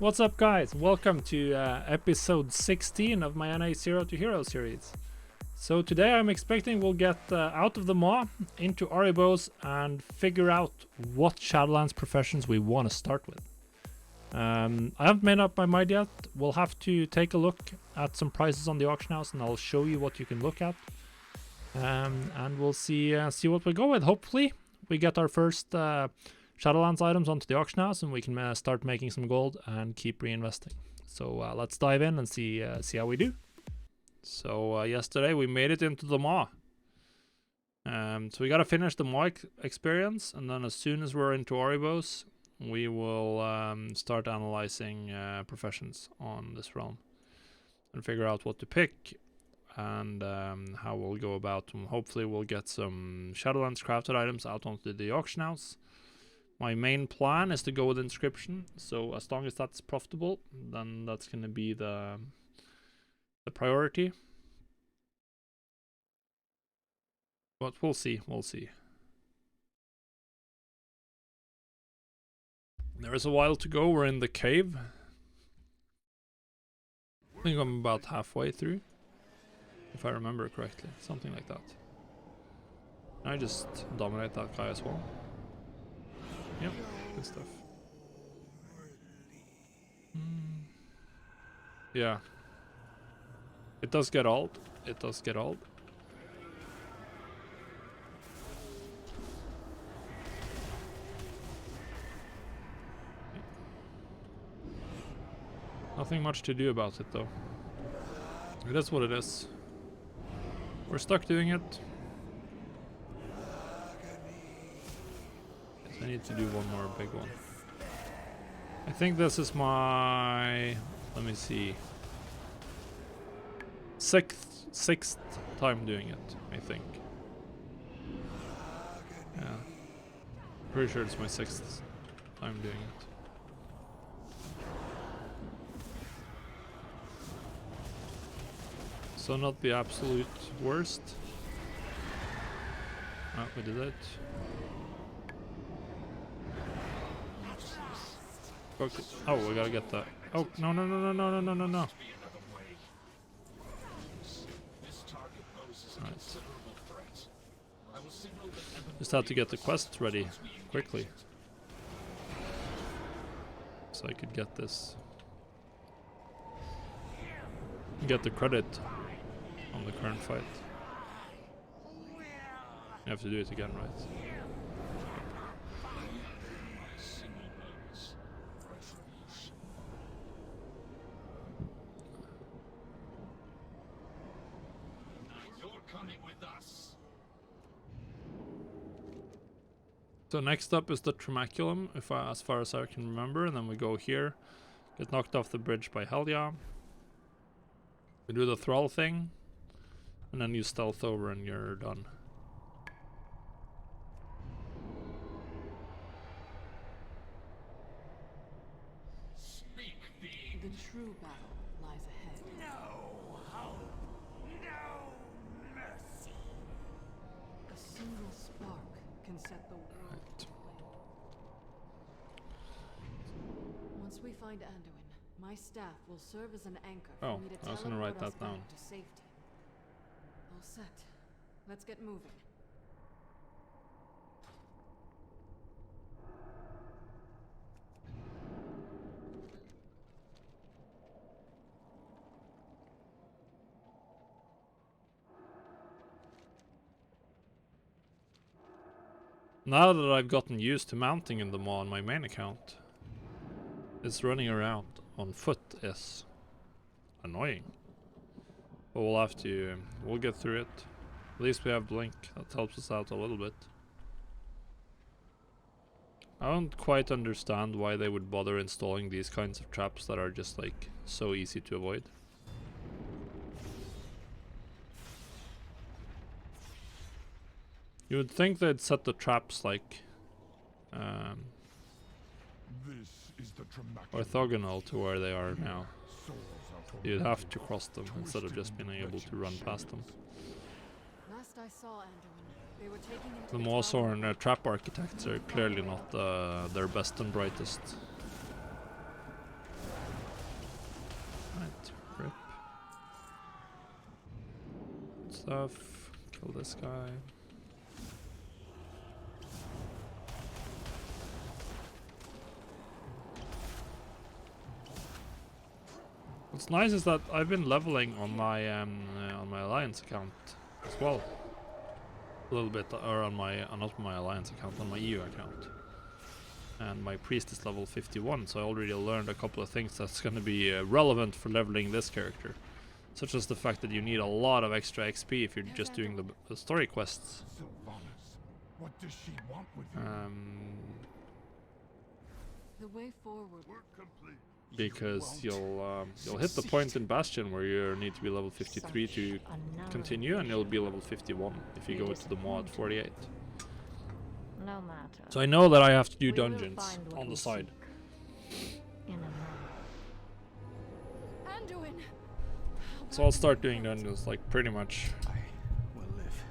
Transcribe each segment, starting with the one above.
What's up, guys? Welcome to episode 16 of my NA Zero to Hero series. So today I'm expecting we'll get out of the maw into Oribos and figure out what Shadowlands professions we want to start with. I haven't made up my mind yet. We'll have to take a look at some prices on the auction house and I'll show you what you can look at. And we'll see what we go with. Hopefully we get our first Shadowlands items onto the auction house and we can start making some gold and keep reinvesting. So let's dive in and see how we do. So yesterday we made it into the maw. So we gotta finish the maw experience, and then as soon as we're into Oribos, we will start analyzing professions on this realm and figure out what to pick and how we'll go about them. Hopefully we'll get some Shadowlands crafted items out onto the auction house. My main plan is to go with inscription, so as long as that's profitable, then that's going to be the priority. But we'll see. There is a while to go. We're in the cave. I think I'm about halfway through, if I remember correctly. Something like that. Can I just dominate that guy as well? Yep, good stuff. Yeah. It does get old. Nothing much to do about it though. It is what it is. We're stuck doing it. I need to do one more big one. I think this is my, let me see, sixth time doing it, I think. Yeah. Pretty sure it's my sixth time doing it. So not the absolute worst. Oh, we did it. Okay. Oh, we gotta get that. Oh, no. Right. Just had to get the quest ready quickly, so I could get this. Get the credit on the current fight. You have to do it again, right? So next up is the Tremaculum, as far as I can remember, and then we go here, get knocked off the bridge by Helya. We do the thrall thing, and then you stealth over and you're done. The true battle lies ahead. No hope, no mercy. A single spark can set the world to flame. Once we find Anduin, my staff will serve as an anchor for me to I was gonna write teleport us that down. back to safety. All set. Let's get moving. Now that I've gotten used to mounting in the maw on my main account, it's running around on foot is annoying. But we'll have to, we'll get through it. At least we have Blink, that helps us out a little bit. I don't quite understand why they would bother installing these kinds of traps that are just like so easy to avoid. You would think they'd set the traps like orthogonal to where they are now. You'd have to cross them instead of just being able to run past them. Last I saw Anduin, they were taking him to The Mawthorn trap architects are clearly not their best and brightest. stuff. Kill this guy. What's nice is that I've been leveling on my alliance account as well. A little bit, or on my not my alliance account, on my EU account. And my priest is level 51, so I already learned a couple of things that's going to be relevant for leveling this character. Such as the fact that you need a lot of extra XP if you're just doing the story quests. What does she want with you? The way forward. Work complete. Because you'll hit the point in Bastion where you need to be level 53 to continue, and you'll be level 51 if you go to the mod 48. No matter. So I know that I have to do dungeons on the side. Anduin! So I'll start doing dungeons like pretty much I will live.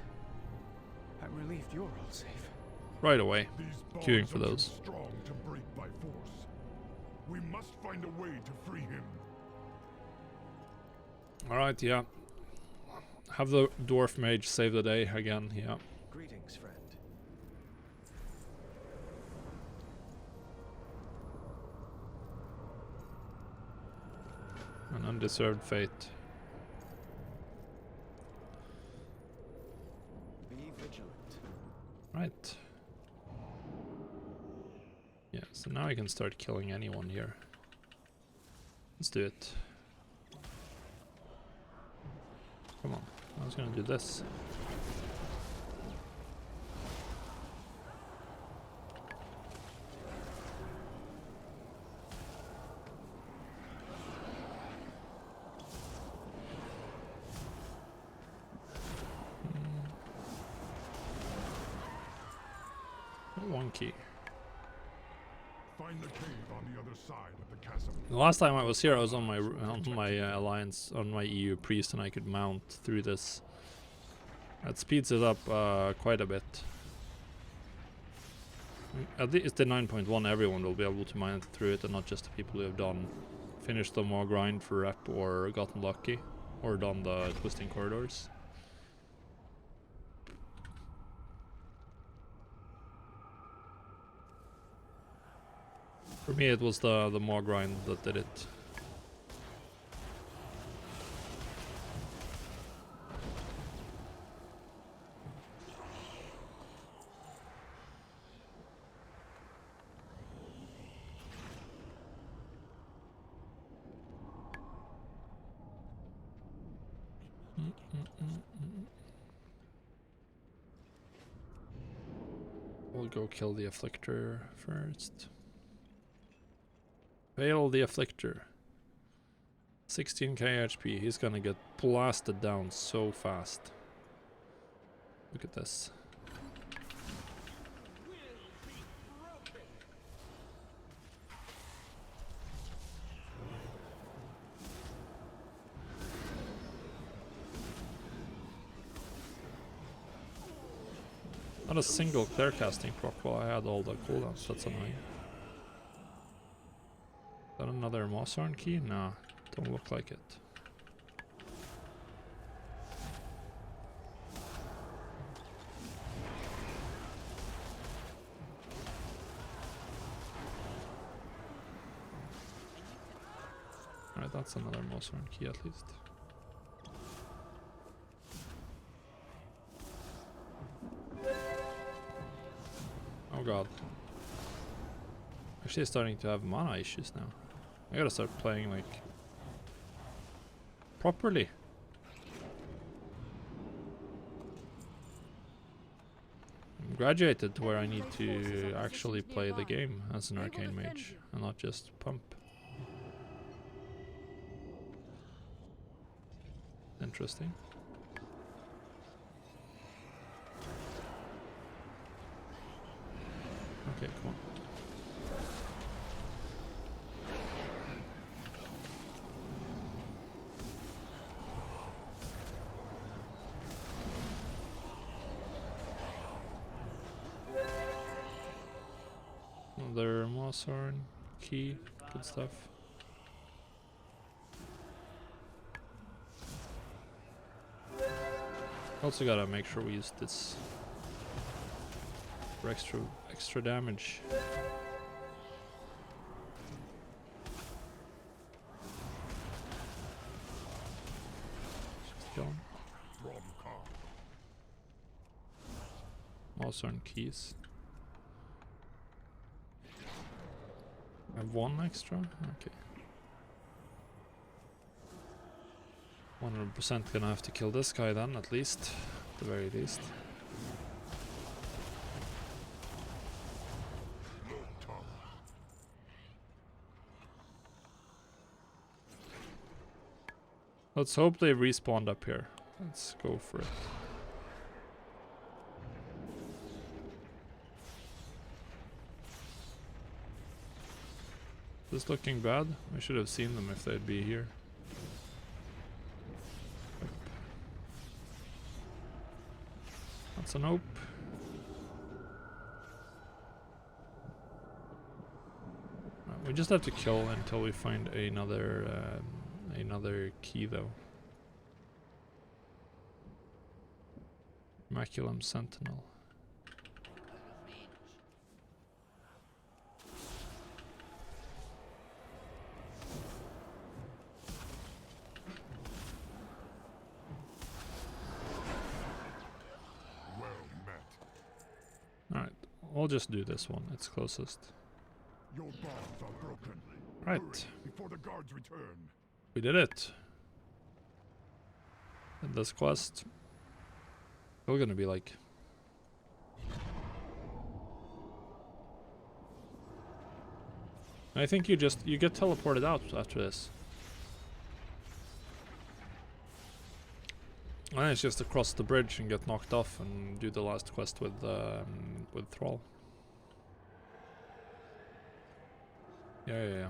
I'm relieved you're all safe. right away. These Queuing bonds for are too those. strong to break by force. We must find a way to free him. Alright, yeah. Have the dwarf mage save the day again, yeah. Greetings, friend. An undeserved fate. Be vigilant. Right. Yeah, so now I can start killing anyone here. Let's do it. Come on, I was gonna do this. One key. Find the cave on the other side of the chasm. The last time I was here, I was on my alliance, on my EU priest, and I could mount through this. That speeds it up quite a bit. At least the 9.1, everyone will be able to mine through it, and not just the people who have finished the more grind for rep or gotten lucky, or done the twisting corridors. For me, it was the more grind that did it. We'll go kill the afflictor first. Fail the afflictor. 16k HP. He's gonna get blasted down so fast. Look at this. Not a single clear casting proc while I had all the cooldowns. That's annoying. Is that another Mossarn key? Nah, don't look like it. Alright, that's another Mossarn key at least. Oh god. Actually starting to have mana issues now. I gotta start playing like properly. I'm graduated to where I need to actually play the game as an arcane mage and not just pump. Interesting. Okay, come on. Another Mossarn key, good stuff. Also gotta make sure we use this for extra damage. Just kill him. Also on keys. I have one extra? Okay. 100% gonna have to kill this guy then, at least. At the very least. Let's hope they respawned up here. Let's go for it. Is this looking bad? I should have seen them if they'd be here. That's a nope. We just have to kill until we find another key though. Maculum Sentinel. Alright, we'll just do this one, it's closest. Your bonds are broken. Right. Hurry, before the guards return. We did it. And this quest. We're gonna be like. I think you get teleported out after this. And it's just to cross the bridge and get knocked off and do the last quest with Thrall. Yeah.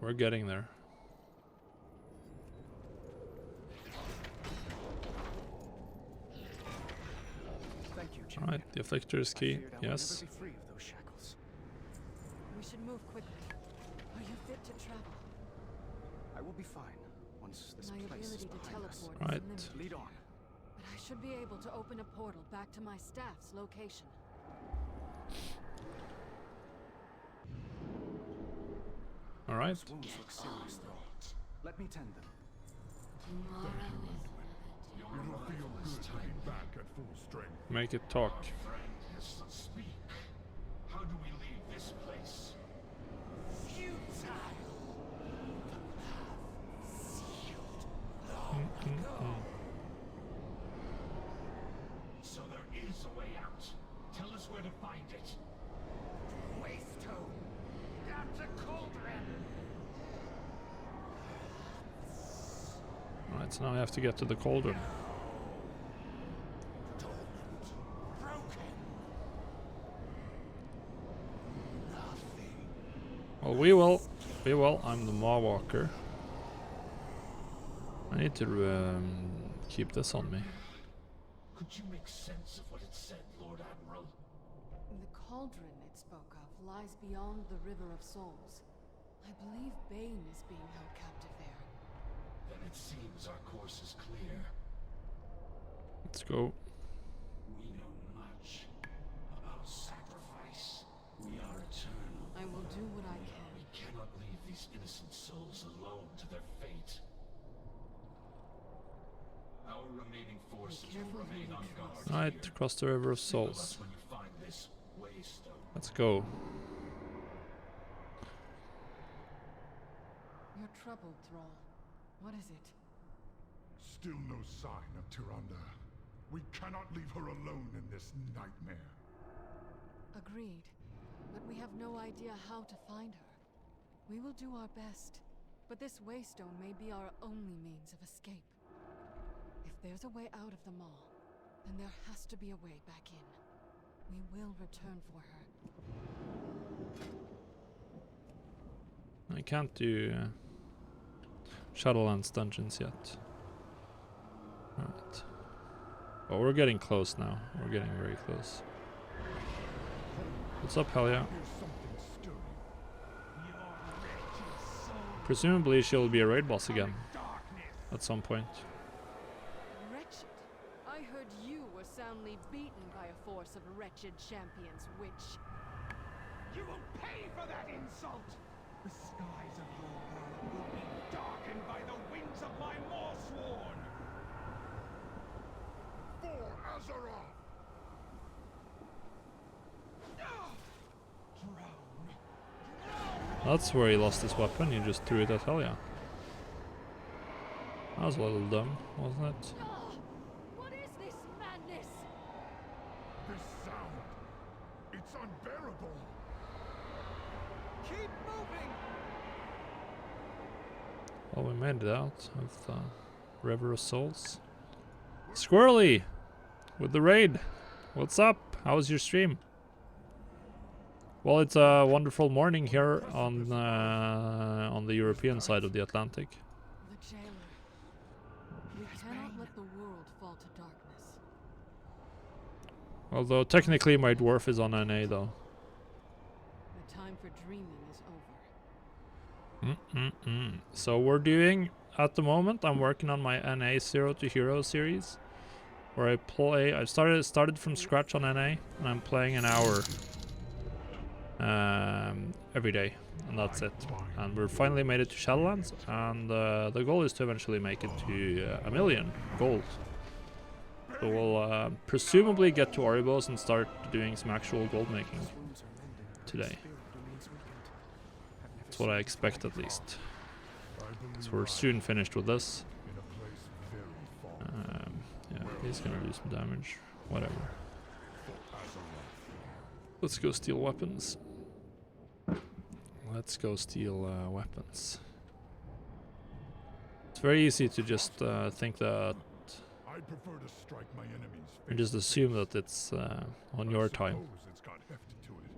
We're getting there. Thank you, Alright, the afflictor is key. Yes. We should move quickly. Are you fit to travel? I will be fine once this My place is ability to behind us. teleport Right. is limited, Lead on. but I should be able to open a portal back to my staff's location. Alright. Those wounds look serious, though. Let me tend them. It'll feel good to be back at full strength. Make it talk. Speak. How do we leave this place? So there is a way out. Tell us where to find it. Waystone. That's a cauldron. Alright, so now I have to get to the cauldron. Well, we will. I'm the Maw Walker. I need to keep this on me. Could you make sense of what it said, Lord Admiral? The cauldron it spoke of lies beyond the River of Souls. I believe Bane is being held captive there. Then it seems our course is clear. Let's go. We know much about sacrifice. We are eternal. I will do what I can. We cannot leave these innocent souls alone to their fate. Our remaining forces will remain on guard. Alright, cross the River of Souls. When you find this waystone. Let's go. You're troubled, Thrall. What is it? Still no sign of Tyrande. We cannot leave her alone in this nightmare. Agreed. But we have no idea how to find her. We will do our best. But this waystone may be our only means of escape. If there's a way out of the Maw, then there has to be a way back in. We will return for her. I can't do Shadowlands dungeons yet. Alright. Oh, we're getting close now. We're getting very close. What's up, Helia? Here's something stirring. Presumably she'll be a raid boss again. At some point. Wretched? easily beaten by a force of wretched champions, witch. You will pay for that insult! The skies of your world will be darkened by the wings of my Morsworn! For Azeroth! That's where he lost his weapon, he just threw it at Helia. That was a little dumb, wasn't it? What is this madness? This sound, it's unbearable! Keep moving! Well, we made it out of River of Souls. Squirrely! With the raid! What's up? How was your stream? Well, it's a wonderful morning here on the European side of the Atlantic. The jailer. We cannot let the world fall to darkness. Although technically my dwarf is on NA though. The time for dreaming is over. So we're doing, at the moment, I'm working on my NA Zero to Hero series. Where I started from scratch on NA, and I'm playing an hour every day, and that's it. And we're finally made it to Shadowlands, and the goal is to eventually make it to 1 million gold. So we'll presumably get to Oribos and start doing some actual gold making today. That's what I expect, at least. So we're soon finished with this. Yeah, he's gonna do some damage. Whatever. Let's go steal weapons. Let's go steal weapons. It's very easy to just think that, I prefer to strike my enemies. and just assume that it's on your time. Suppose it's got heft to it.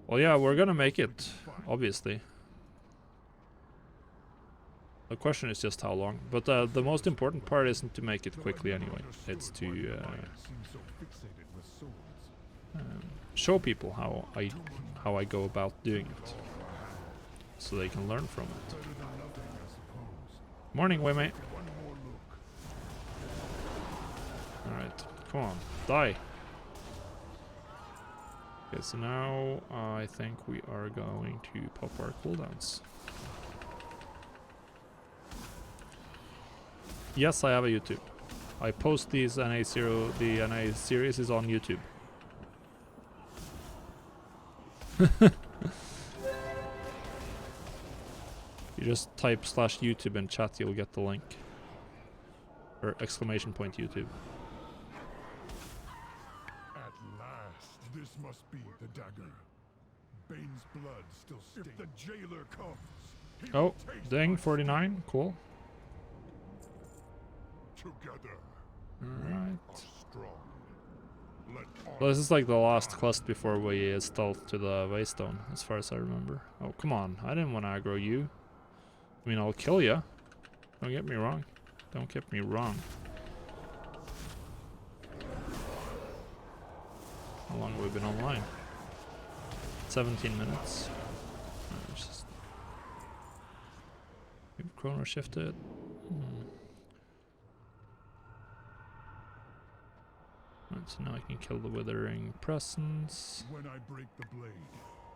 Well, yeah, we're gonna make it, obviously. The question is just how long. But the most important part isn't to make it quickly anyway. It's to show people how I go about doing it, so they can learn from it. Morning, Wimmy. All right, come on, die. Okay, so now I think we are going to pop our cooldowns. Yes, I have a YouTube. I post these the NA series is on YouTube. You just type /YouTube in chat, you'll get the link. Or exclamation point YouTube. At last, this must be the dagger. Bane's blood still stings. If the jailer comes, he will Oh, taste dang, my 49, cool. together. Alright. Strong. Let Well, this is like the last quest before we stealth to the Waystone, as far as I remember. Oh, come on, I didn't want to aggro you. I mean, I'll kill you. Don't get me wrong. Don't get me wrong. How long have we been online? 17 minutes. Just we've chrono shifted. Right, so now I can kill the withering presence. When I break the blade,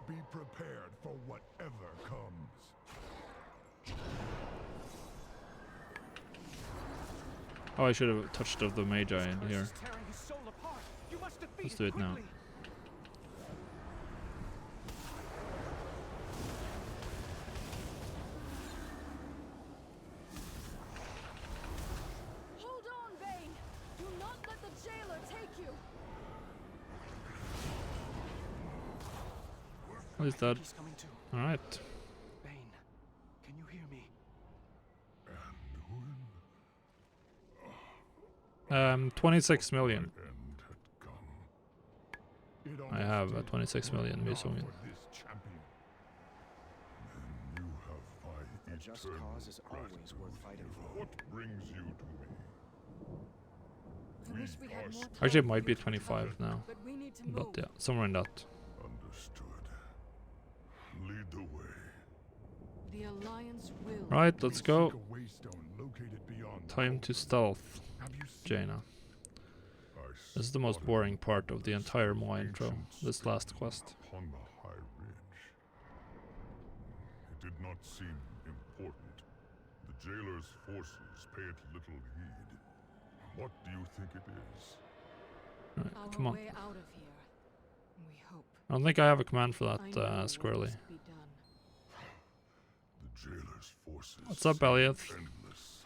be prepared for whatever comes. Oh, I should have touched of the Magi in here. Let's do it now. Hold on, Bane! Do not let the jailer take you! What is that? He's coming too. Alright. Bane, can you hear me? 26 million. End had come. It I almost have did. 26 million Now Musoumin. for this champion. Then you have my A just eternal cause is always gratitude. worth fighting for. What brings you to me? I wish we had more time Actually, it for might be you to 25 recover, now. but we need to But move. yeah, somewhere in that. Understood. Lead the way. The Alliance will. Right, let's go. Seek a waystone located beyond Time to stealth, Have you seen Jaina. I This is the most boring part of the entire Moa intro, this last quest. Upon the high ridge. It did not seem important. The jailer's forces pay it little heed. What do you think it is? Right, Our come on. way out of here. We hope. I don't think I have a command for that, I know what Squirrely. must be done. The jailer's forces. What's up, seem Elliot? endless.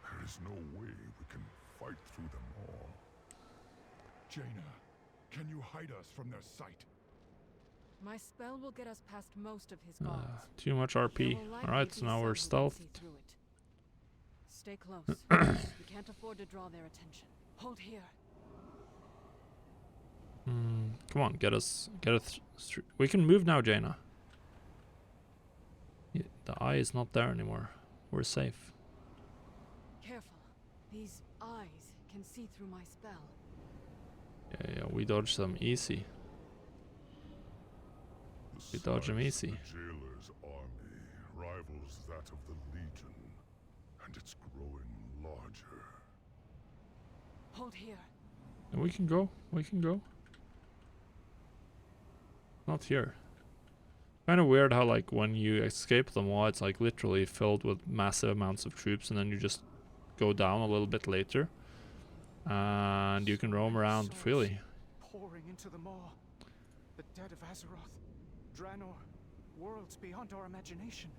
There is no way we can fight through them all. Jaina, can you hide us from their sight? My spell will get us past most of his guards. Too much There RP. will likely Alright, be so now we're some who can see stealthed. through it. Stay close. We can't afford to draw their attention. Hold here. Come on, get us through. We can move now, Jaina. Yeah, the eye is not there anymore. We're safe. Careful. These eyes can see through my spell. Yeah, we dodged them easy. We dodge them easy. The jailer's army rivals that of the Legion, and it's growing larger. Hold here. And we can go. We can go. Not here. Kind of weird how like when you escape the Moa, it's like literally filled with massive amounts of troops, and then you just go down a little bit later, and you can roam around Souls freely. pouring into the maw. The dead of Azeroth, Draenor, worlds beyond our imagination,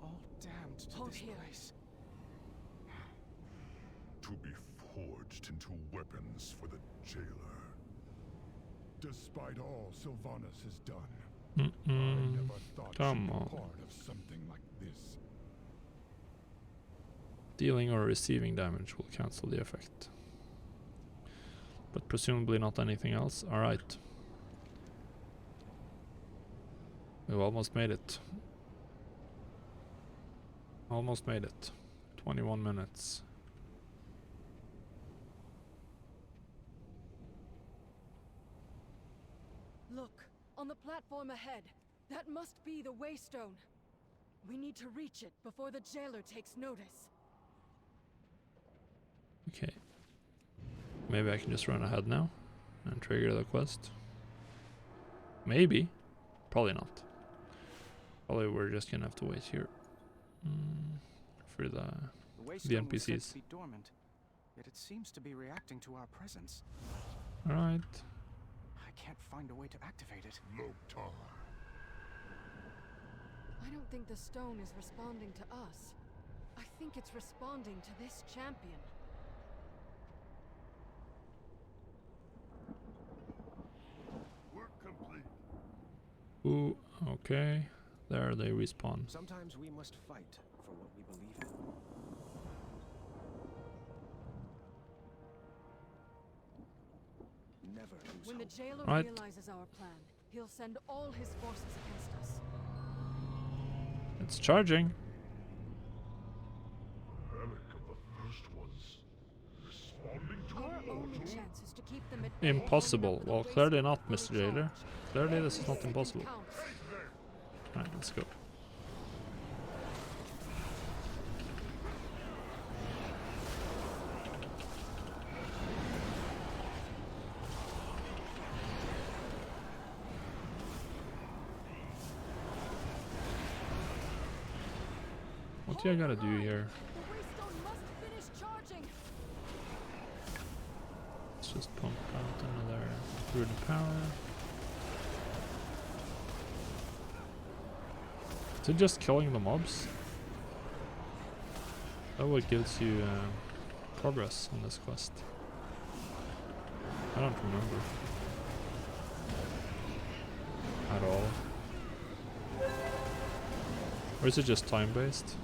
all damned to Hold this here. place. To be forged into weapons for the jailer. Despite all Sylvanas has done, I Mm-mm. never thought Come she'd be on. part of something like this. Dealing or receiving damage will cancel the effect. But presumably not anything else. Alright. We've almost made it. Almost made it. 21 minutes. Look, on the platform ahead. That must be the Waystone. We need to reach it before the jailer takes notice. Okay. Maybe I can just run ahead now and trigger the quest. Maybe. Probably not. Probably we're just gonna have to wait here. For the Waystone was said NPCs. to be dormant, yet it seems to be reacting to our presence. Alright. I can't find a way to activate it. Loktar. I don't think the stone is responding to us. I think it's responding to this champion. Work complete. Ooh, okay. There they respawn. Sometimes we must fight for what we believe in. Never lose When the hope. jailer Right. realizes our plan, he'll send all his forces against us. It's charging. Relic of the first ones. Responding to Our a only mortal? chance is to keep them at bay Impossible. long enough for the Well, clearly Waystone not, to Mr. fully Jailer. charge. Clearly this is Every not second impossible. counts. Alright, let's go. What do I gotta do here? The Waystone must finish charging. Let's just pump out another through the power. Is it just killing the mobs? That what gives you progress on this quest. I don't remember at all. Or is it just time based?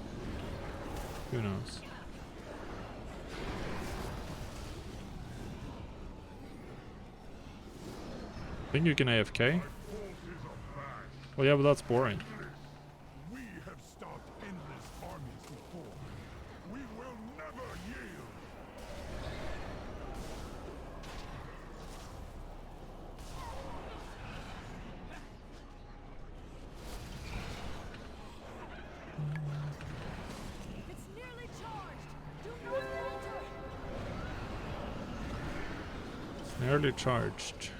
Who knows? I think you can AFK. Well, yeah, but that's boring. We have stopped endless armies before. We will never yield. It's nearly charged. Do not falter. The Nearly charged.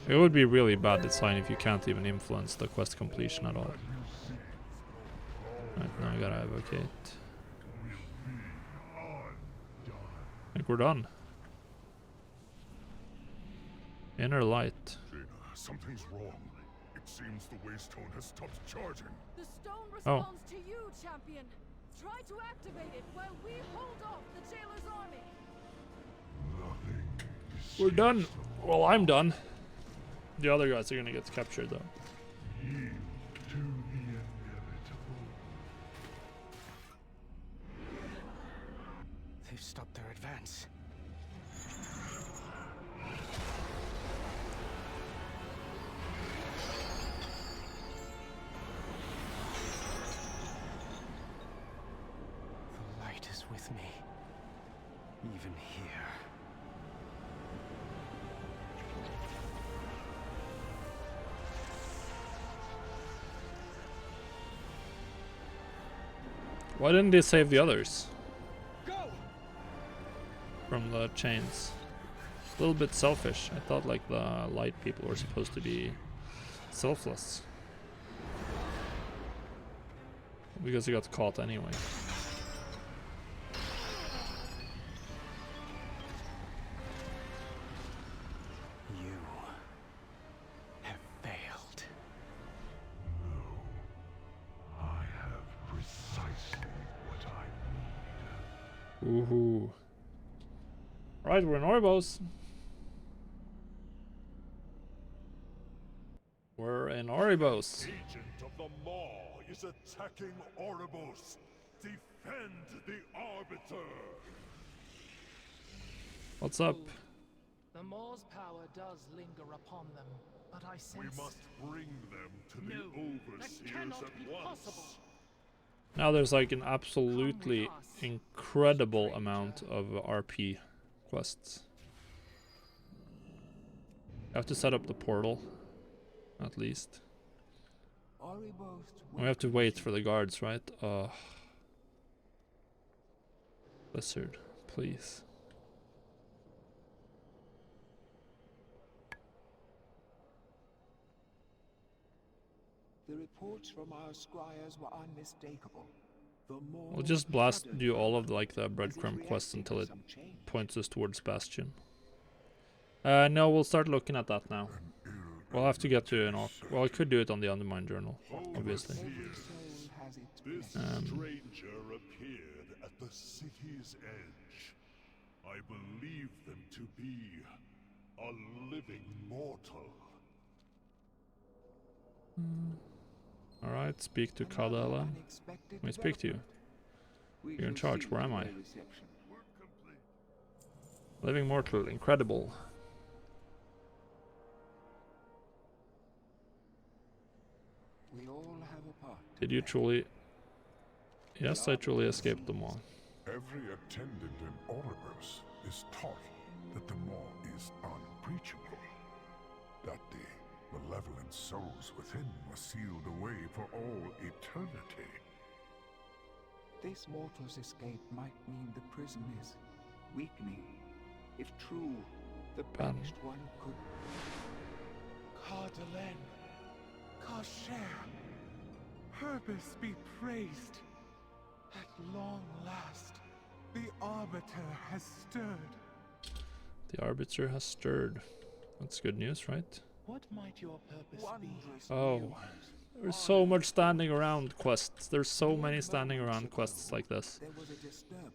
It would be really bad design if you can't even influence the quest completion at all. Right, now I gotta advocate. I think we're done. Inner light. Jaina, something's wrong. It seems the Waystone has stopped charging. The stone Oh. responds to you, champion. Try to activate it while we hold off the jailer's army. Nothing. We're done. Well, I'm done. The other guys are gonna get captured though. Yield to the inevitable. They've stopped their advance. The light is with me, even here. Why didn't they save the others Go! from the chains? A little bit selfish. I thought like the light people were supposed to be selfless. Because he got caught anyway. You have failed. I have precisely what I need. Woohoo. Right, we're in Oribos. We're in Oribos. Agent of the Maw is attacking Oribos. Defend the Arbiter. What's up? The Maw's power does linger upon them, but I sense... We must bring them to the No, that Overseers cannot at be once. possible. Now there's like an absolutely incredible amount of RP quests. I have to set up the portal, at least. We have to wait for the guards, right? Blizzard, please. The reports from our scryers were unmistakable. We'll just do all of like the breadcrumb quests until it points us towards Bastion. No, we'll start looking at that now. We'll have to get to an well, I could do it on the Undermine Journal, obviously. This stranger appeared at the city's edge. I believe them to be a living mortal. Alright, speak to Kadala. Let me speak to you. You're in charge, where am I? Living mortal, incredible. We all have a part. Did you truly... Yes, I truly escaped them all. Every attendant in Oribos is taught that the Maw is unbreachable. That the malevolent souls within were sealed away for all eternity. This mortal's escape might mean the prison is weakening. If true, the banished one could... Cardelen, Kasher, Oribos be praised. At long last, the Arbiter has stirred. The Arbiter has stirred. That's good news, right? What might your purpose be? Oh, there's so much standing around quests. There's so many standing around quests like this,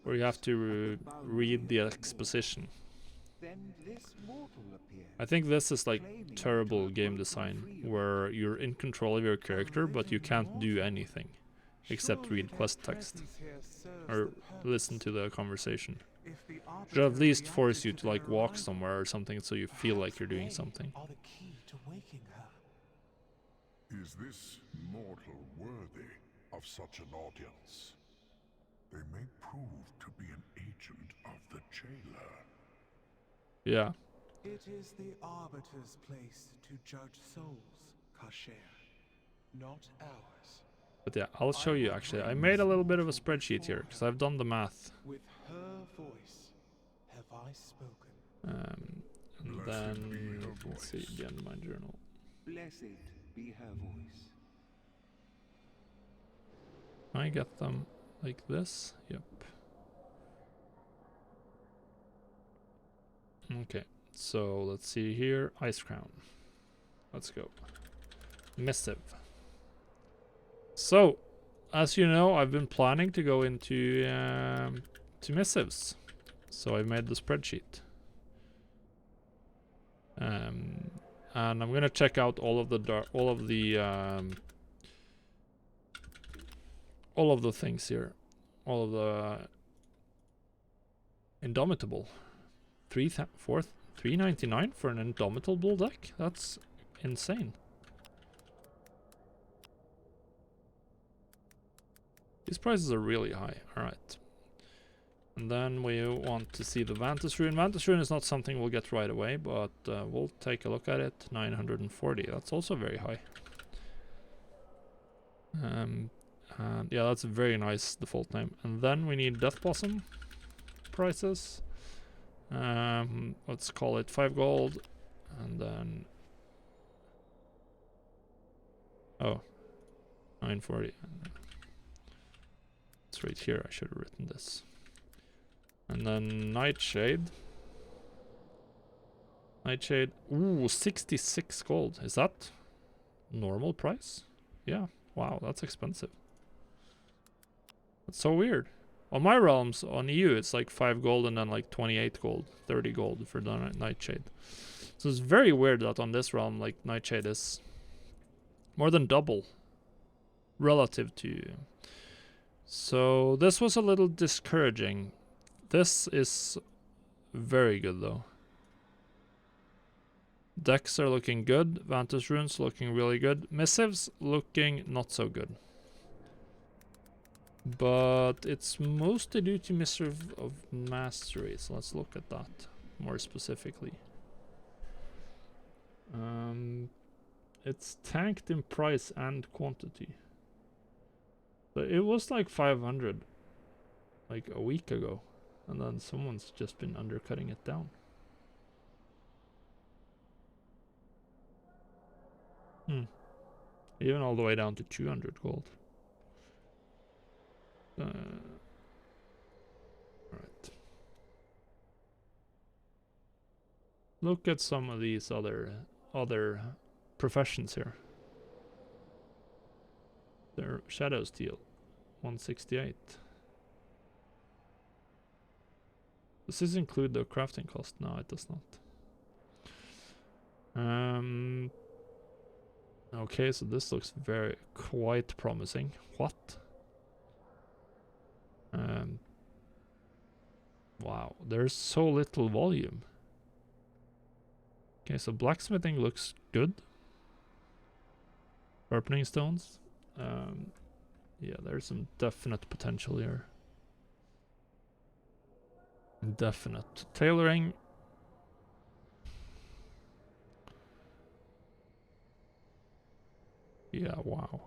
where you have to read the exposition. Then this mortal appeared. I think this is like terrible game design, where you're in control of your character, but you can't do anything except read quest text or listen to the conversation. Should at least force you to like walk somewhere or something, so you feel like you're doing something. Are the key to waking her. Is this mortal worthy of such an audience? They may prove to be an agent of the jailer. Yeah. It is the Arbiter's place to judge souls, Kasher, not ours. But yeah, I'll show you actually. I made a little bit of a spreadsheet here because I've done the math. With her voice have I spoken. And then let's see again my journal. Blessed be her voice. I get them like this. Yep. Okay, so let's see here. Ice Crown. Let's go. Missive. So, as you know, I've been planning to go into to missives. So I made the spreadsheet. And I'm gonna check out all of the things here, all of the Indomitable. 399 for an Indomitable deck? That's insane. These prices are really high. Alright. And then we want to see the Vantus Rune. Vantus Rune is not something we'll get right away, but we'll take a look at it. 940. That's also very high. And yeah, that's a very nice default name. And then we need Death Blossom prices. Let's call it 5 gold. And then... oh. 940. It's right here. I should have written this. And then Nightshade. Nightshade. Ooh, 66 gold. Is that normal price? Yeah. Wow, that's expensive. That's so weird. On my realms, on EU, it's like 5 gold and then like 28 gold, 30 gold for the Nightshade. So it's very weird that on this realm, like Nightshade is more than double relative to... So this was a little discouraging. This is very good though. Decks are looking good. Vantus Runes looking really good. Missives looking not so good. But it's mostly due to Missive of Mastery. So let's look at that more specifically. It's tanked in price and quantity. But it was like 500 like a week ago. And then someone's just been undercutting it down. Even all the way down to 200 gold. Alright. Look at some of these other professions here. Their Shadow Steel, 168. Does this include the crafting cost? No, it does not. Okay, so this looks quite promising. What? Wow, there's so little volume. Okay, so blacksmithing looks good. Sharpening stones. Yeah, there's some definite potential here. Definite. Tailoring. Yeah, wow.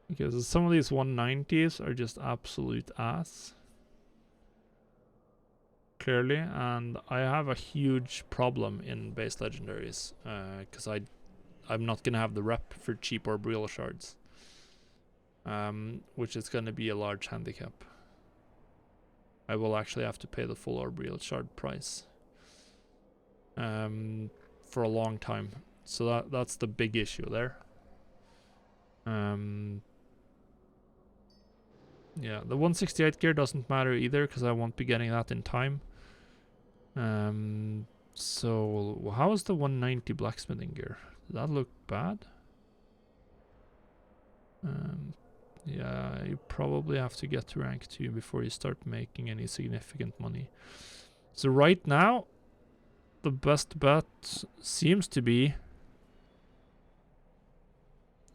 Because some of these 190s are just absolute ass. Clearly, and I have a huge problem in base legendaries. Because I'm not gonna have the rep for cheap Oribos shards. Which is gonna be a large handicap. I will actually have to pay the full Oribos shard price. For a long time. So that's the big issue there. Yeah, the 168 gear doesn't matter either because I won't be getting that in time. So how is the 190 blacksmithing gear? Does that look bad? Yeah, you probably have to get to rank 2 before you start making any significant money. So right now, the best bet seems to be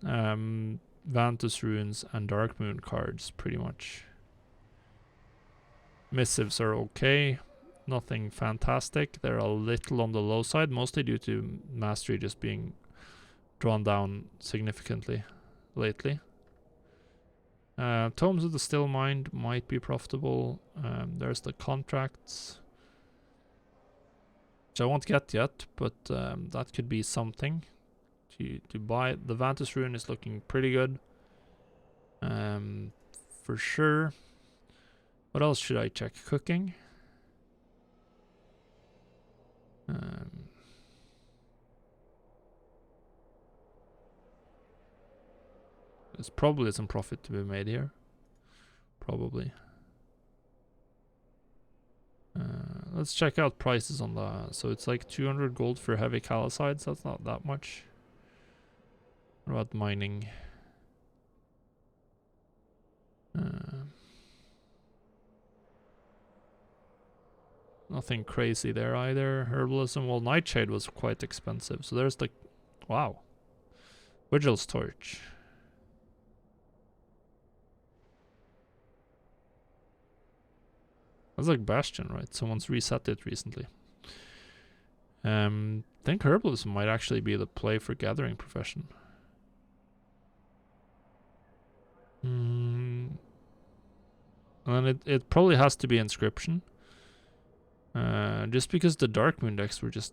Vantus Runes and Dark Moon cards, pretty much. Missives are okay. Nothing fantastic. They're a little on the low side, mostly due to Mastery just being drawn down significantly. lately. Tomes of the Still Mind might be profitable. There's the contracts, which I won't get yet, but that could be something to buy. The Vantus Rune is looking pretty good, for sure. What else should I check? Cooking. There's probably some profit to be made here. Probably. Let's check out prices on the... So it's like 200 gold for heavy calicides. That's not that much. What about mining? Nothing crazy there either. Herbalism, well, Nightshade was quite expensive. So there's the... Wow. Vigil's Torch. That's like Bastion, right? Someone's reset it recently. I think Herbalism might actually be the play for Gathering Profession. And then it probably has to be Inscription. Just because the Dark Moon decks were just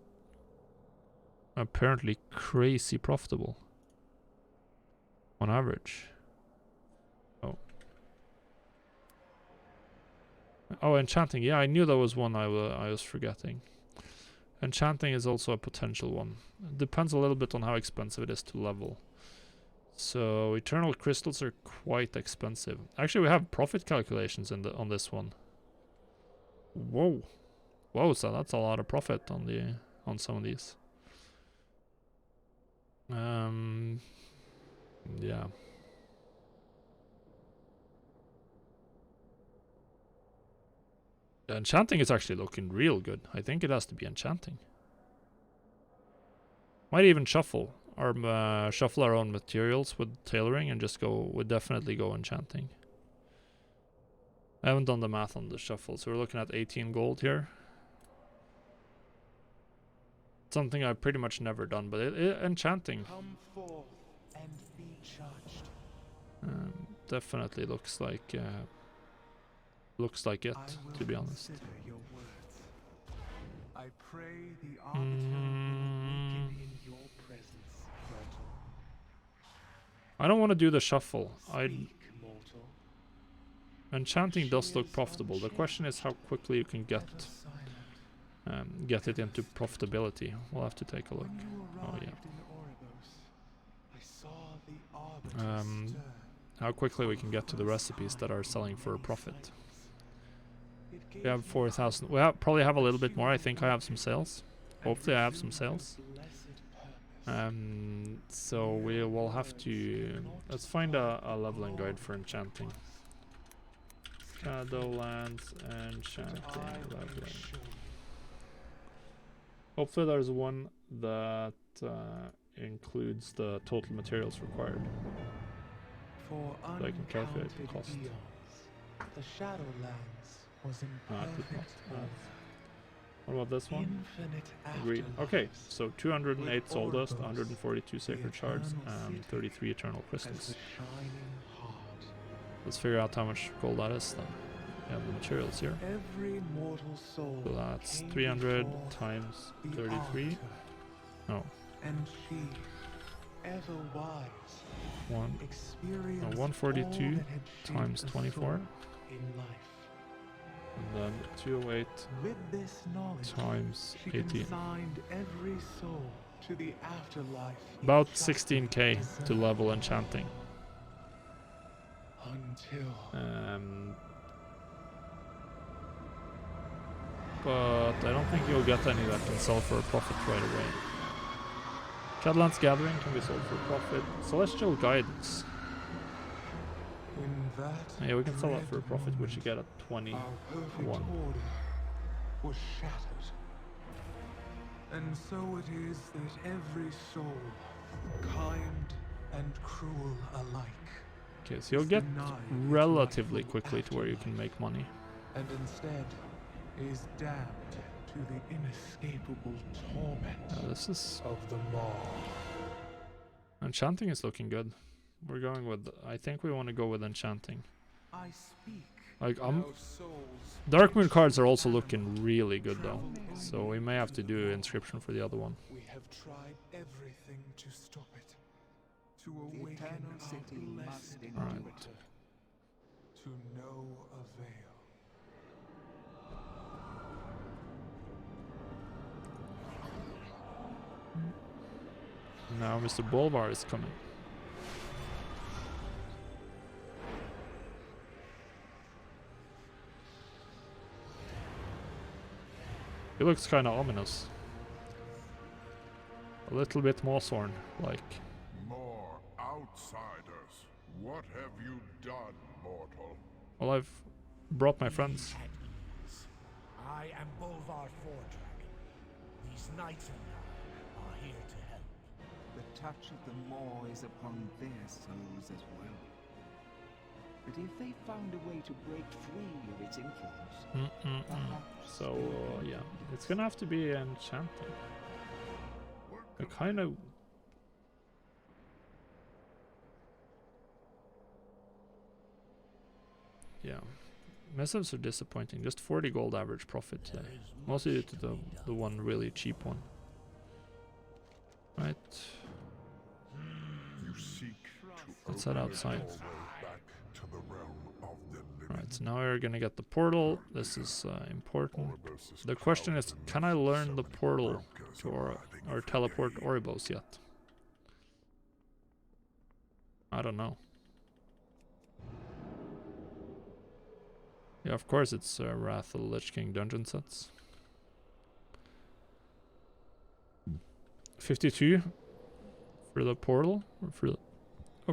apparently crazy profitable on average. Oh, Enchanting. Yeah, I knew that was one I was forgetting. Enchanting is also a potential one. It depends a little bit on how expensive it is to level. So Eternal Crystals are quite expensive. Actually, we have profit calculations on this one. Whoa. Whoa, so that's a lot of profit on some of these. Yeah. Enchanting is actually looking real good. I think it has to be Enchanting. Might even shuffle our own materials with tailoring and just would definitely go Enchanting. I haven't done the math on the shuffle, so we're looking at 18 gold here. Something I've pretty much never done, but Enchanting. Come forth and be judged. Definitely looks like it, to be honest. Your words. I pray the Arbiter will awaken in your presence, mortal. I don't want to do the shuffle. Speak, mortal. Enchanting does look profitable. The question is how quickly you can get it into profitability. We'll have to take a look. Oh yeah. I saw the Arbiter how quickly we can get to the recipes that are selling for a profit. We have 4,000. We probably have a little bit more. I think I have some sales. Hopefully I have some sales. So we will have to... Let's find a leveling guide for Enchanting. Shadowlands, Enchanting, leveling. Hopefully there's one that includes the total materials required. For so I can calculate the cost. Eons, the Shadowlands was in perfect order. What about this one? Infinite Agreed. afterlives. Okay, so 208 soul dust, Oribos, 142 sacred the shards, eternal and city, 33 eternal as crystals. the shining heart. Let's figure out how much gold that is then. We have the materials here. Every mortal soul So that's came 300 before times the 33. Arbiter, No, and she, ever wise, 142 all that had shaped times a 24. soul in life. And then 208 With this knowledge, times she 18. consigned every soul to the afterlife. About justice 16k to deserved. level Enchanting. Until But I don't think you'll get any that can sell for a profit right away. Shadowlands Gathering can be sold for a profit. Celestial Guidance. in that Yeah, we can sell that for a dread profit, which you moment, get at 20. our perfect one. order was shattered. And so it is that every soul, kind and cruel alike, Okay, so you'll is get denied its relatively rightful quickly to where you can afterlife, make money. and instead is damned to the inescapable torment This is... of the maw. Enchanting is looking good. We're going with. I think we want to go with enchanting. I speak. Like Our souls Darkmoon cards are also looking really good though, so we may have to do inscription for the other one. We have tried everything to stop it. To The awaken eternal our city blessed must endure. Right. To no avail. Now Mr. Bolvar is coming. He looks kind of ominous. A little bit Moshorn, like. More outsiders. What have you done, mortal? Well, I've brought my friends. At ease. I am Bolvar Fordragon. These knights and I are here to help. The touch of the Maw is upon their souls as well. But if they found a way to break free of its influence, perhaps So, they can yeah, end it's it. gonna have to be enchanting. I kind of. Yeah. Missives are disappointing. Just 40 gold average profit today. Mostly due to the one really cheap one. Right. You seek to Let's head open outside. the doorway back to the realm of the living. Right, so now we're gonna get the portal. This is important. Oribos is The question is, clouded in can I learn the so many portal brokers to arriving or every teleport day. Oribos yet? I don't know. Yeah, of course it's Wrath of the Lich King dungeon sets. 52 for the portal or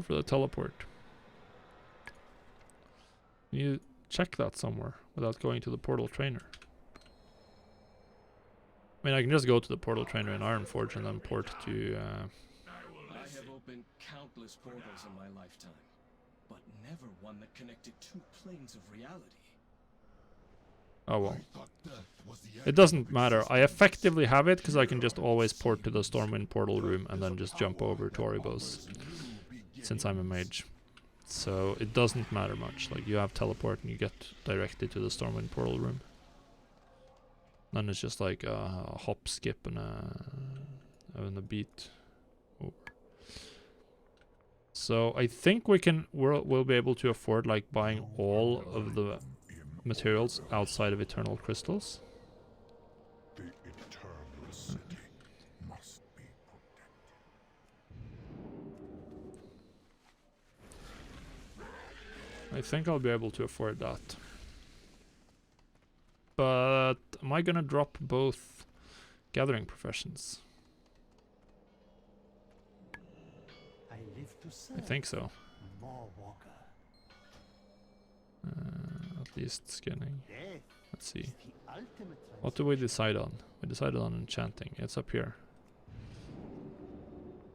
for the teleport. You check that somewhere without going to the portal trainer. I mean, I can just go to the portal trainer in Ironforge and then port to. I have opened countless portals in my lifetime, but never one that connected two planes of reality. Oh well. It doesn't matter. I effectively have it because I can just always port to the Stormwind portal room and then just jump over to Oribos, since I'm a mage. So it doesn't matter much. Like, you have teleport and you get directly to the Stormwind portal room. Then it's just like a hop, skip, and a beat over. So I think we'll be able to afford like buying all of the materials outside of Eternal Crystals. The eternal city must be protected. I think I'll be able to afford that. But am I gonna drop both gathering professions? I live to serve. I think so. More walker. At least skinning. Death Let's see. is the ultimate What do we decide on? We decided on enchanting. It's up here.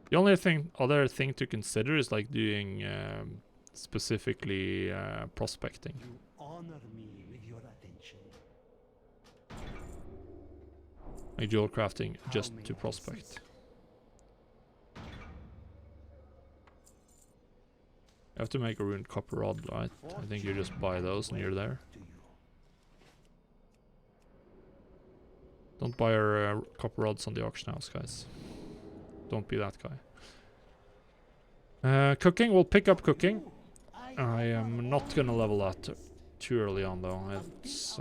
The only other thing to consider is like doing specifically prospecting. You honor me with your attention. Like jewel crafting just may to I prospect. assist? You have to make a ruined copper rod, right? I think you just buy those and you're there. To you. Don't buy our copper rods on the auction house, guys. Don't be that guy. Cooking, we'll pick up cooking. I am not gonna level that too early on though. It's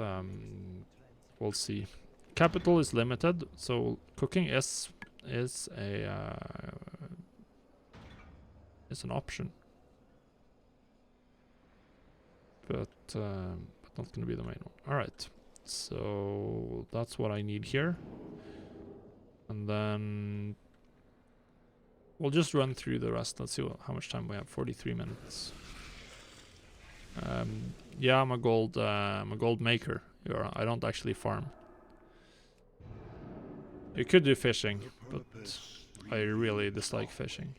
we'll see. Capital is limited, so cooking is an option. But not gonna be the main one. Alright. So that's what I need here. And then we'll just run through the rest. Let's see how much time we have. 43 minutes. Yeah, I'm a gold maker. I don't actually farm. You could do fishing, but I really dislike fishing.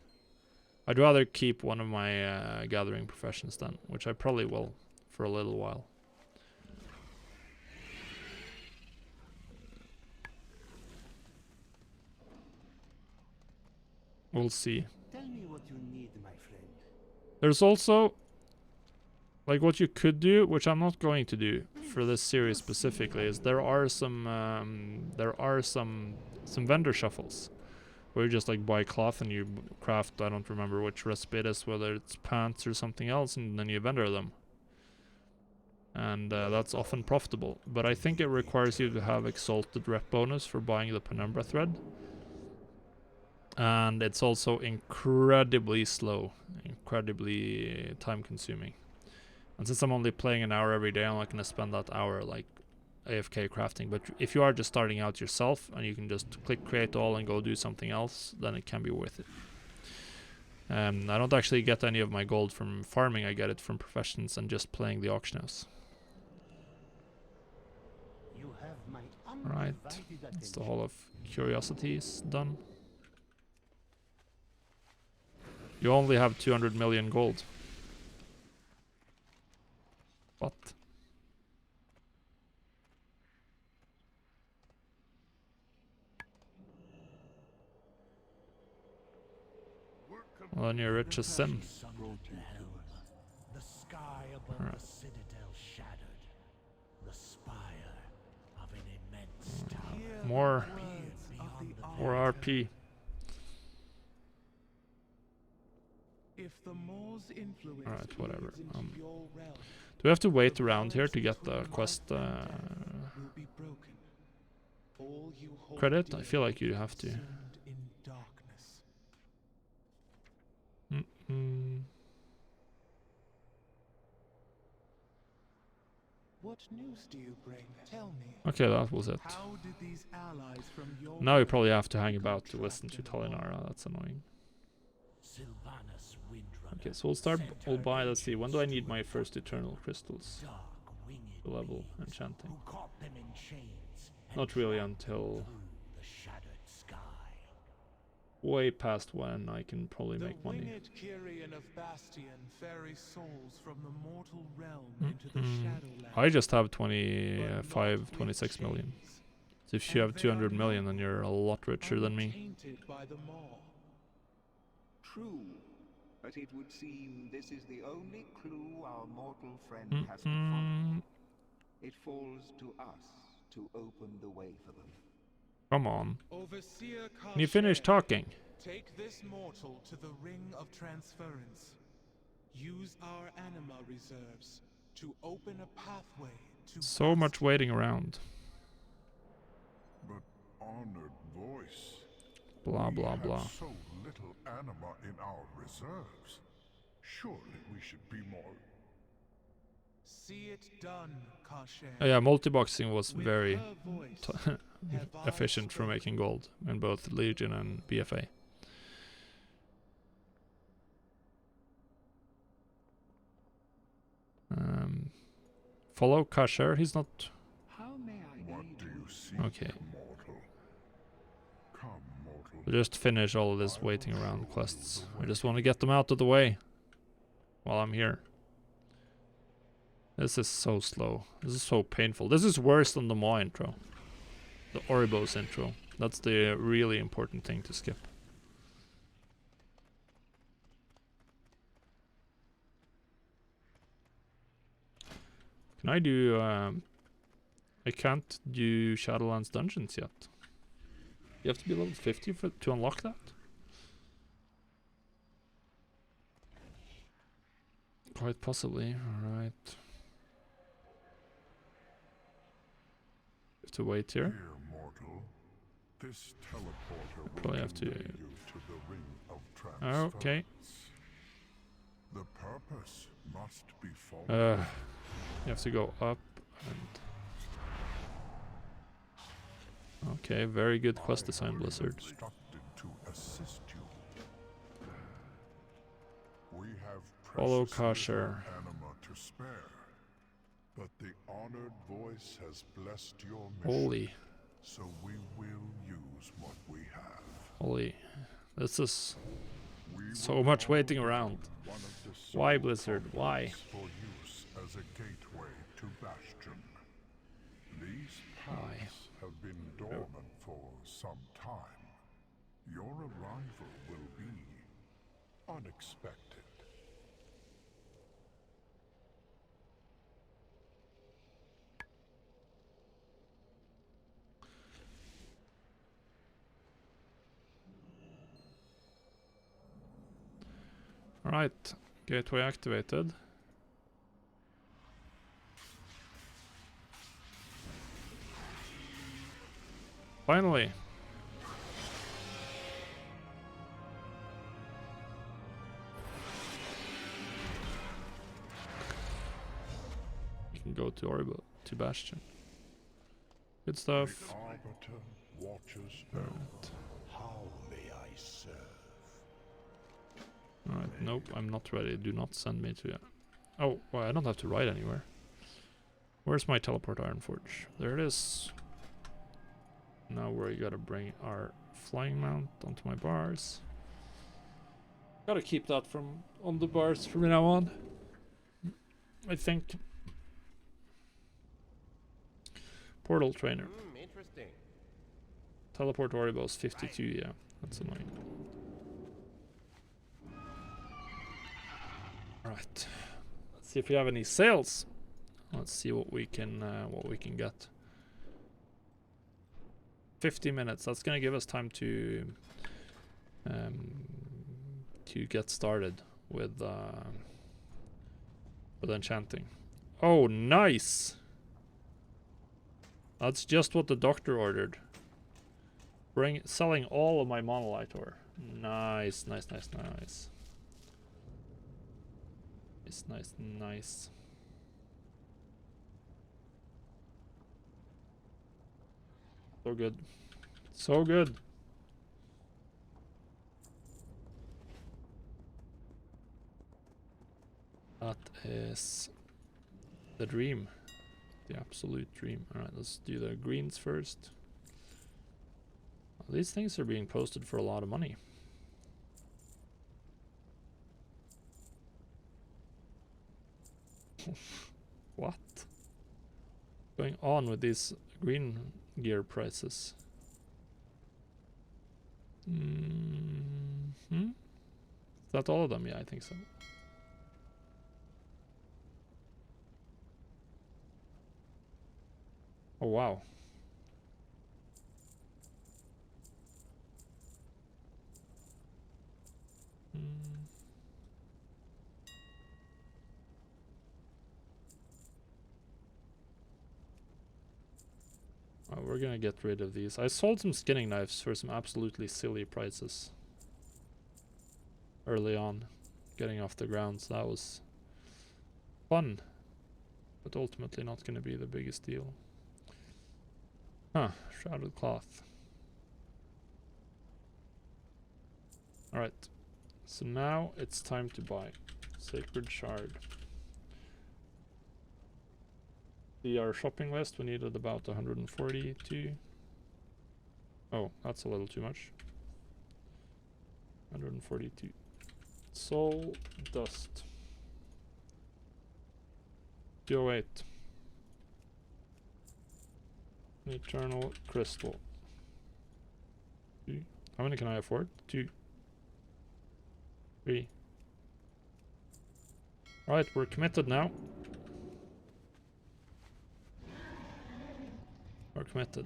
I'd rather keep one of my gathering professions then, which I probably will for a little while. We'll see. Tell me what you need, my friend. There's also, like, what you could do, which I'm not going to do for this series specifically, is there are some vendor shuffles where you just like buy cloth and you craft, I don't remember which recipe it is, whether it's pants or something else, and then you vendor them. And that's often profitable, but I think it requires you to have exalted rep bonus for buying the penumbra thread. And it's also incredibly slow, incredibly time consuming. And since I'm only playing an hour every day, I'm not going to spend that hour like AFK crafting. But if you are just starting out yourself and you can just click create all and go do something else, then it can be worth it. I don't actually get any of my gold from farming, I get it from professions and just playing the auction house. Right, that's the Hall of Curiosities done. You only have 200 million gold. What? Well, then you're rich as sin. The sky above the citadel shattered. The spire of an immense tower. More RP. Alright, whatever. Do we have to wait around here to get the quest credit? I feel like you have to. What news do you bring? Tell me. Okay, that was it. How did these allies from your Now you probably have to hang about to listen to Talinara. That's annoying. Okay, so we'll buy, let's see, when do I need my first eternal crystals to level enchanting? Not really until way past when I can probably make money. I just have 26 million. So if you have 200 million, then you're a lot richer than me. True. But it would seem this is the only clue our mortal friend has to follow. It falls to us to open the way for them. Come on. Can you finish talking? Take this mortal to the Ring of Transference. Use our anima reserves to open a pathway to so much waiting around. But honored voice. Blah blah blah. We have so little anima in our reserves. Surely we should be more. See it done, Kasher. Oh yeah, multi-boxing was very efficient for making gold in both Legion and BFA. Follow Kasher, he's not... How may I what do you see, okay. mortal? Come, mortal. We'll just finish all of this waiting around quests. I just want to get them out of the way while I'm here. This is so slow. This is so painful. This is worse than the Maw intro. The Oribos intro. That's the really important thing to skip. Can I do... I can't do Shadowlands dungeons yet. You have to be level 50 to unlock that? Quite possibly, alright. Have to wait here. Dear mortal, this teleporter will Probably have to... convey you to the Ring of Transference. Okay. The purpose must be followed. You have to go up and... Okay, very good quest design, Blizzard. Instructed to assist you. We have Follow precious little Kasher. anima to spare, but the honored voice has blessed your mission. Holy. So we will use what we have. Holy. This is We so will much all waiting open around. one of the Why, soul Blizzard? Why? portals for use as a gateway to Bastion. These paths have been dormant for some time. Your arrival will be unexpected. Alright, gateway activated. Finally. You can go to Oribos, to Bastion. Good stuff. Arbiter watches Alright. how may I serve? Alright, nope, I'm not ready. Do not send me to... Oh, well, I don't have to ride anywhere. Where's my teleport Iron Forge? There it is. Now we gotta bring our flying mount onto my bars. Gotta keep that from on the bars from now on, I think. Portal trainer. Interesting. Teleport Oribos 52, yeah. That's annoying. Alright. Let's see if we have any sales. Let's see what we can get. 50 minutes. That's gonna give us time to get started with enchanting. Oh, nice! That's just what the doctor ordered. Selling all of my monolith ore. Nice, nice, nice, nice. Nice, nice, nice. So good. So good. That is the dream. The absolute dream. Alright, let's do the greens first. Well, these things are being posted for a lot of money. What? Going on with these green gear prices? Is that all of them? Yeah, I think so. Oh wow. Oh, we're gonna get rid of these. I sold some skinning knives for some absolutely silly prices early on, getting off the ground, so that was fun, but ultimately not gonna be the biggest deal. Huh, shrouded cloth. Alright, so now it's time to buy sacred shard. See our shopping list, we needed about 142. Oh, that's a little too much. 142. Soul dust. 208. Eternal crystal. 2. How many can I afford? 2. 3. Alright, we're committed now. We're committed.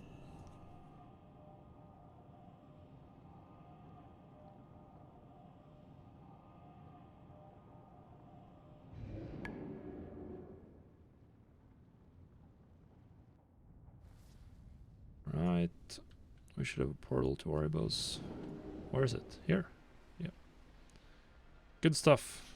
Right. We should have a portal to Oribos. Where is it? Here? Yeah. Good stuff.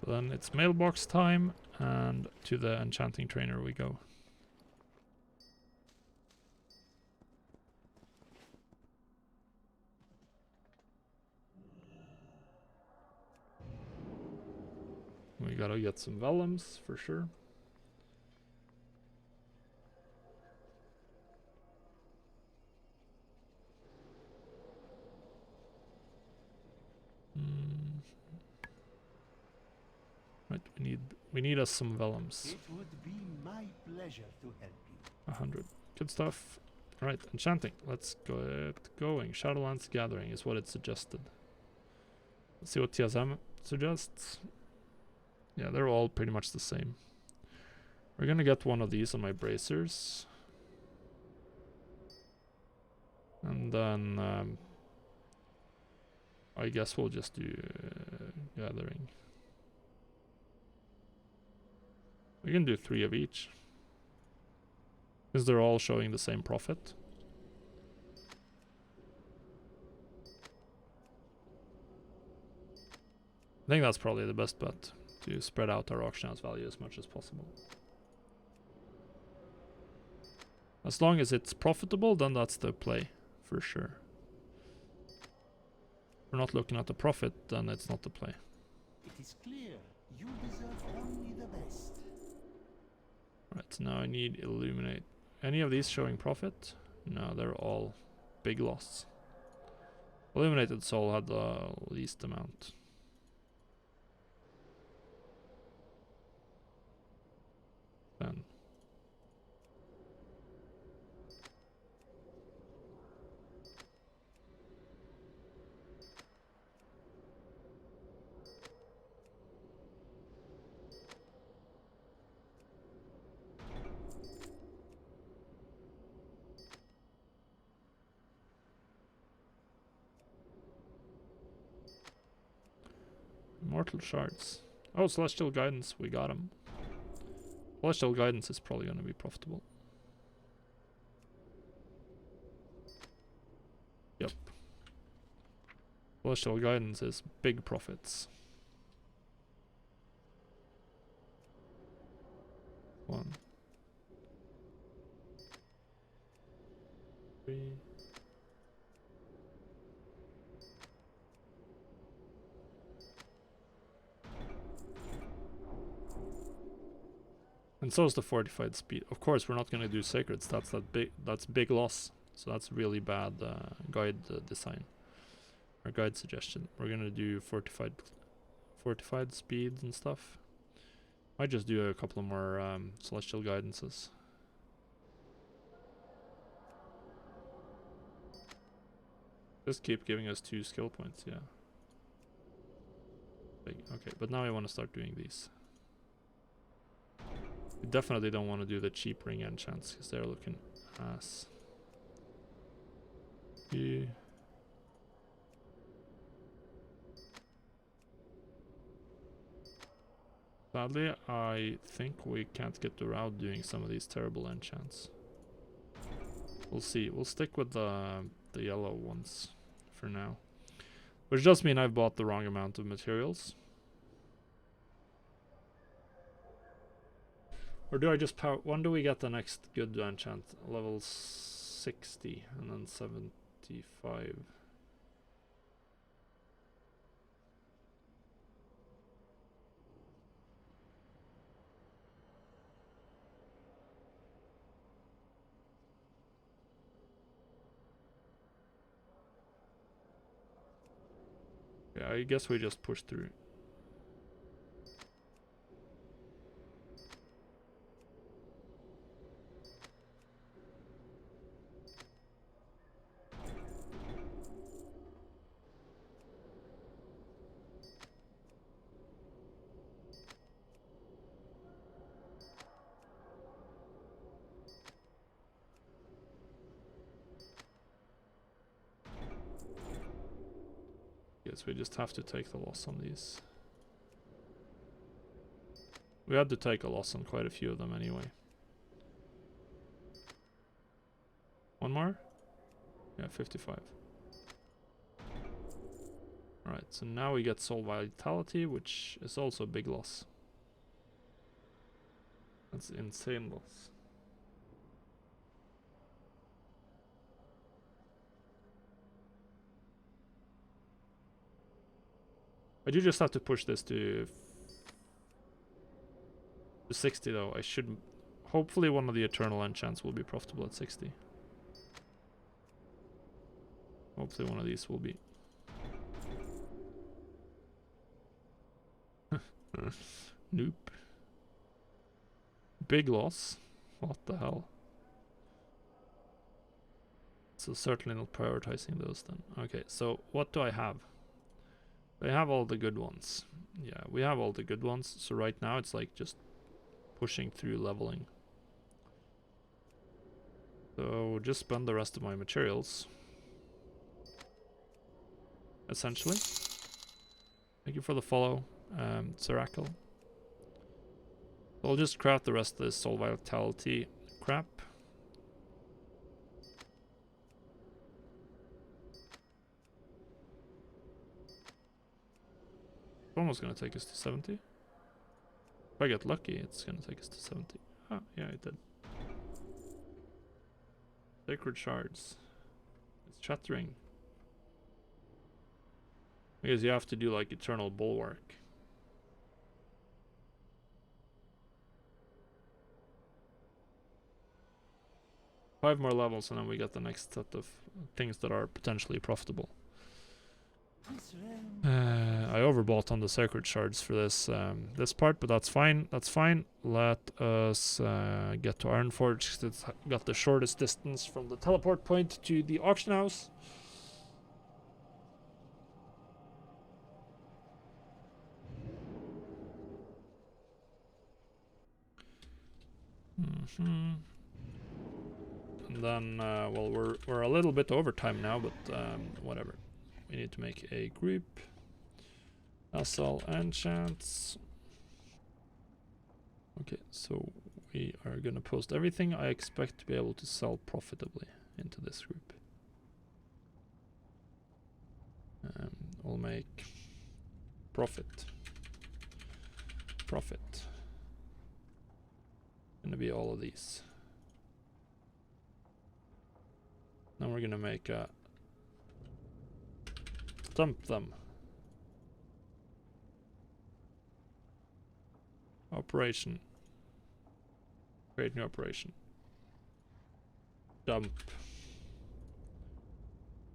So then it's mailbox time, and to the enchanting trainer we go. We gotta get some vellums for sure. Right, we need us some vellums. It would be my pleasure to help you. 100. Good stuff. Right, enchanting. Let's get going. Shadowlands Gathering is what it suggested. Let's see what TSM suggests. Yeah, they're all pretty much the same. We're gonna get one of these on my bracers. And then I guess we'll just do gathering. We can do 3 of each. Because they're all showing the same profit. I think that's probably the best bet, to spread out our auction house value as much as possible. As long as it's profitable, then that's the play, for sure. If we're not looking at the profit, then it's not the play. It is clear you deserve only the best. Right, so now I need illuminate. Any of these showing profit? No, they're all big loss. Illuminated Soul had the least amount. Then Immortal Shards. Oh, Celestial Guidance, we got him. Celestial Guidance is probably going to be profitable. Yep. Celestial Guidance is big profits. 1, 3. And so is the fortified speed. Of course, we're not going to do sacreds. That's big loss. So that's really bad guide design or guide suggestion. We're going to do fortified speeds and stuff. Might just do a couple of more celestial guidances. Just keep giving us 2 skill points, yeah. Okay, but now I want to start doing these. We definitely don't want to do the cheap ring enchants because they're looking ass. Yeah. Sadly, I think we can't get around doing some of these terrible enchants. We'll see. We'll stick with the yellow ones for now. Which does mean I've bought the wrong amount of materials. Or do I just power... When do we get the next good enchant? Level 60 and then 75. Yeah, I guess we just push through. Guess we just have to take the loss on these. We had to take a loss on quite a few of them anyway. One more? Yeah, 55. Alright, so now we get Soul Vitality, which is also a big loss. That's insane loss. I do just have to push this to 60 though. I should... Hopefully one of the Eternal Enchants will be profitable at 60. Hopefully one of these will be. Nope. Big loss. What the hell? So certainly not prioritizing those then. Okay, so what do I have? I have all the good ones. Yeah, we have all the good ones. So right now it's like just pushing through leveling. So just spend the rest of my materials. Essentially. Thank you for the follow, Seracle. I'll just craft the rest of this soul vitality crap. Almost gonna take us to 70. If I get lucky, it's gonna take us to 70. Ah, yeah, it did. Sacred shards. It's shattering. Because you have to do like eternal bulwark. Five more levels and then we get the next set of things that are potentially profitable. I overbought on the sacred shards for this this part, but that's fine. That's fine. Let us get to Ironforge, 'cause it's got the shortest distance from the teleport point to the auction house. And then, well, we're a little bit over time now, but whatever. We need to make a group. SL enchants. Okay, so we are gonna post everything I expect to be able to sell profitably into this group. We'll make profit. Profit. Gonna be all of these. Then we're gonna make a dump them. Operation. Create new operation. Dump.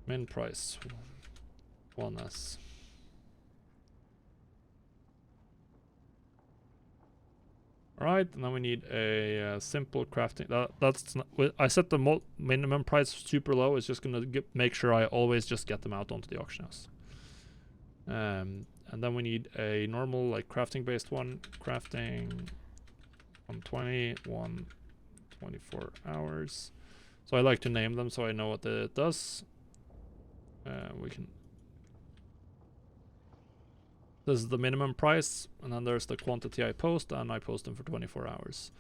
Min price. 1S. Alright, and then we need a simple crafting. That's not, I set the minimum price super low. It's just gonna make sure I always just get them out onto the auction house. And then we need a normal, like, crafting based one. Crafting 120, 124 hours. So I like to name them so I know what it does. We can. This is the minimum price, and then there's the quantity I post, and I post them for 24 hours.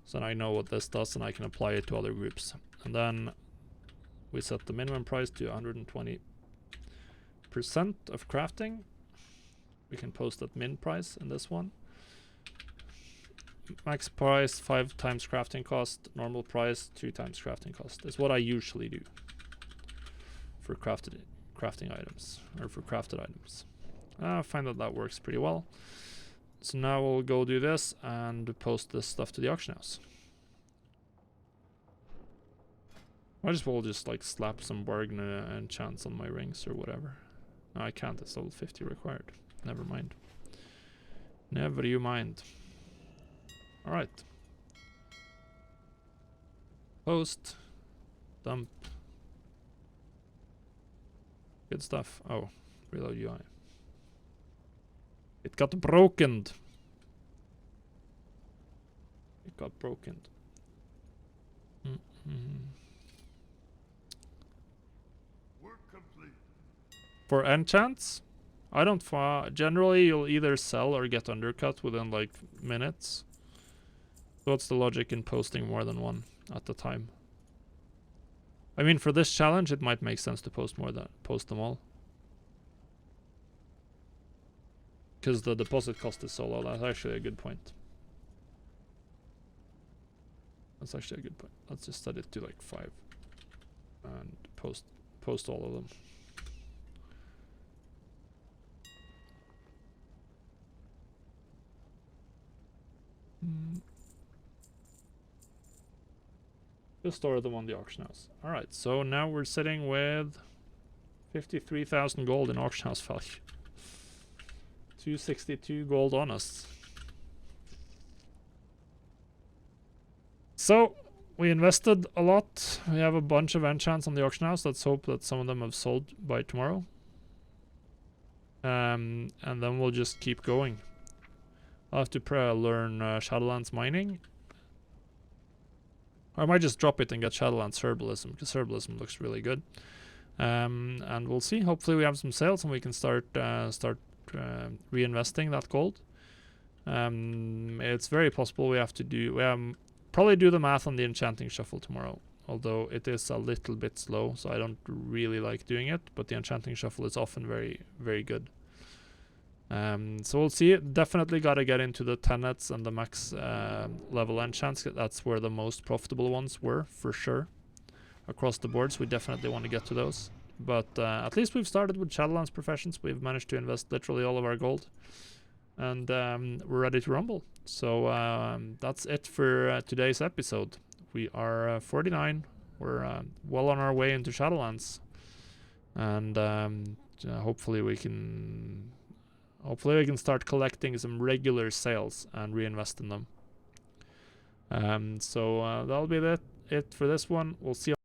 So then I know what this does, and I can apply it to other groups. And then we set the minimum price to 120% of crafting. We can post at min price in this one. Max price 5 times crafting cost. Normal price 2 times crafting cost. Is what I usually do for crafting items, or for crafted items. I find that works pretty well. So now we'll go do this and post this stuff to the auction house. I will just like slap some bargain enchants on my rings or whatever. No, I can't. It's level 50 required. Never mind. Never you mind. Alright. Post. Dump. Good stuff. Oh, reload UI. It got broken. It got broken. Work complete. For enchants, I don't generally you'll either sell or get undercut within like minutes. So what's the logic in posting more than one at the time? I mean, for this challenge, it might make sense to post them all. Because the deposit cost is so low. That's actually a good point. That's actually a good point. Let's just set it to like 5 and post all of them. Just store them on the auction house. Alright, so now we're sitting with 53,000 gold in auction house value. 262 gold on us. So we invested a lot. We have a bunch of enchants on the auction house. Let's hope that some of them have sold by tomorrow. And then we'll just keep going. I'll have to learn Shadowlands mining. Or I might just drop it and get Shadowlands herbalism, because herbalism looks really good. And we'll see. Hopefully we have some sales and we can start reinvesting that gold. It's very possible we have to probably do the math on the enchanting shuffle tomorrow, although it is a little bit slow, so I don't really like doing it, but the enchanting shuffle is often very, very good. So we'll see. Definitely got to get into the tenets and the max level enchants. That's where the most profitable ones were, for sure. Across the boards, we definitely want to get to those. But at least we've started with Shadowlands Professions. We've managed to invest literally all of our gold. And we're ready to rumble. So that's it for today's episode. We are 49. We're well on our way into Shadowlands. And hopefully we can start collecting some regular sales and reinvest in them. So that'll be it for this one. We'll see you